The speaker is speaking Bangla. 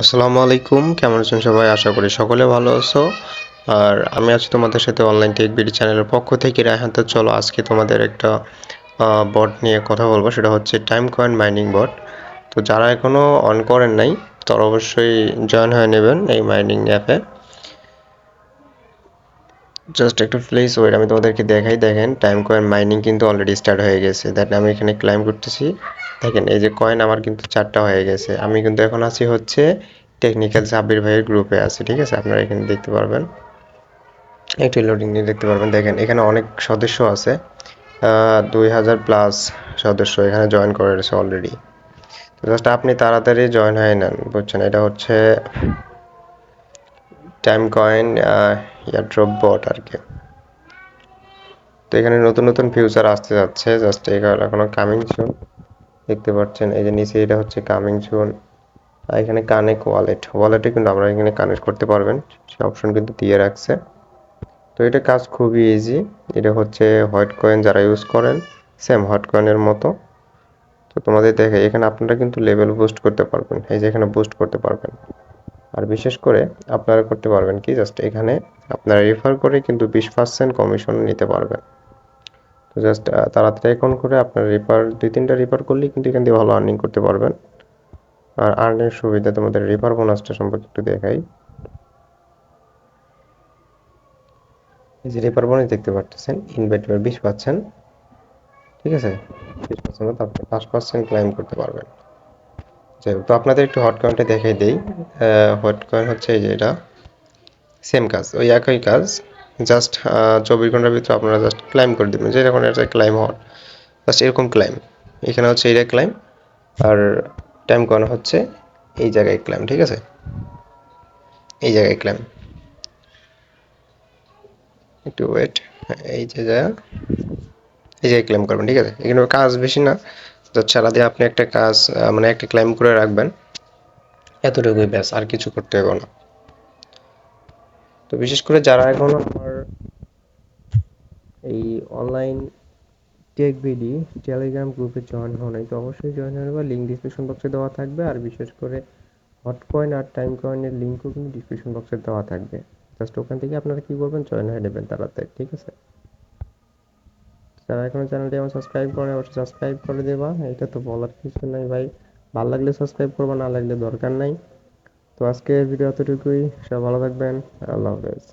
আসসালামু আলাইকুম, কেমন আছেন সবাই? আশা করি সকলে ভালো আছো। আর আমি আছি তোমাদের সাথে অনলাইন টেক বিডি চ্যানেলের পক্ষ থেকে রায়হান। তো চলো আজকে তোমাদের একটা বট নিয়ে কথা বলবো, সেটা হচ্ছে টাইম কয়েন মাইনিং বট। তো যারা এখনো অন করেন নাই তারা অবশ্যই জয়েন হয়ে নেবেন এই মাইনিং অ্যাপে। জাস্ট একটু প্লিজ ওয়েট, আমি তোমাদেরকে দেখাই। দেখেন টাইম কয়েন মাইনিং কিন্তু অলরেডি স্টার্ট হয়ে গেছে। দেন আমি এখানে ক্লাইম করতেছি। দেখেন এই যে কয়েন আমার কিন্তু 4টা হয়ে গেছে। আমি কিন্তু এখন আছি হচ্ছে টেকনিক্যাল সাব্বির ভাইয়ের গ্রুপে আছি, ঠিক আছে? আপনারা এখানে দেখতে পারবেন, একটু লোডিং নিয়ে দেখতে পারবেন। দেখেন এখানে অনেক সদস্য আছে, 2000+ সদস্য এখানে জয়েন করে রয়েছে অলরেডি। তো জাস্ট আপনি তাড়াতাড়ি জয়েন হয়ে নেন, বুঝছেন? এটা হচ্ছে টাইম কয়েন এয়ারড্রপ বট আর কি। তো এখানে নতুন নতুন ফিউচার আসতে যাচ্ছে, জাস্ট এখনো কামিং সুন। দেখতে পাচ্ছেন এই যে নিচে এটা হচ্ছে কামিং সুন। আর এখানে কানেক্ট ওয়ালেটে কিন্তু আমরা এখানে কানেক্ট করতে পারবেন, সে অপশন কিন্তু দিয়ে রাখছে। তো এটা কাজ খুবই ইজি। এটা হচ্ছে হোয়াইট কয়েন যারা ইউজ করেন, সেম হোয়াইট কয়েনের মতো। তো তোমাদের দেখে এখানে আপনারা কিন্তু লেভেল বুস্ট করতে পারবেন, এই যে এখানে বুস্ট করতে পারবেন। আর বিশেষ করে আপনারা করতে পারবেন কি, জাস্ট এখানে আপনারা রেফার করে কিন্তু 20% কমিশন নিতে পারবেন। তো জাস্ট তাড়াতাড়ি অ্যাকাউন্ট করে আপনার রেফার 2-3টা রেফার করলেই কিন্তু এখান দিয়ে ভালো আর্নিং করতে পারবেন। আর আর্নিং সুবিধা তোমাদের রেফার বোনাসটা সম্পর্কে একটু দেখাই। এই যে রেফার বোনাস দেখতে পাচ্ছেন, ইনভাইট 20 পাচ্ছেন, ঠিক আছে? 20% মতো আপনি 5% ক্লাইম করতে পারবেন। যাই হোক, তো আপনাদের একটু হট কয়েনটা দেখাই দেই। হট কয়েন হচ্ছে এই যে এটা, সেম কাজ, ওই একই কাজ। জাস্ট 24 ঘন্টার ভিতরে আপনারা জাস্ট ক্লাইম করে দেবেন, যেরকম এটা ক্লাইম হওয়ার, জাস্ট এরকম ক্লাইম। এখানে হচ্ছে এইটা ক্লাইম, আর টাইম কয়েন হচ্ছে এই জায়গায় ক্লাইম, ঠিক আছে? এই জায়গায় ক্লাইম, একটু ওয়েট। এই যে জায়গা, এই জায়গায় ক্লাইম করবেন, ঠিক আছে? এখানে কাজ বেশি না, জাস্ট সারাদিন আপনি একটা কাজ মানে একটা ক্লাইম করে রাখবেন, এতটুকুই ব্যাস, আর কিছু করতে হবে না। তো বিশেষ করে যারা এখনো আমার এই অনলাইন টেক বিডি টেলিগ্রাম গ্রুপে জয়েন হও নাই, তো অবশ্যই জয়েন হয়ে নেবে। লিঙ্ক ডিসক্রিপশন বক্সে দেওয়া থাকবে। আর বিশেষ করে হট কয়েন আর টাইম কয়েনের লিঙ্কও কিন্তু ডিসক্রিপশন বক্সে দেওয়া থাকবে। জাস্ট ওখান থেকে আপনারা কি করবেন, জয়েন হয়ে নেবেন তাড়াতাড়ি, ঠিক আছে? যারা এখনো চ্যানেলটি আমার সাবস্ক্রাইব করে অবশ্যই সাবস্ক্রাইব করে দেবা, এটা তো বলার কিছু নাই ভাই। ভালো লাগলে সাবস্ক্রাইব করবা, না লাগলে দরকার নাই। তো আজকের ভিডিও এতটুকুই, সব ভালো থাকবেন, আল্লাহ হাফেজ।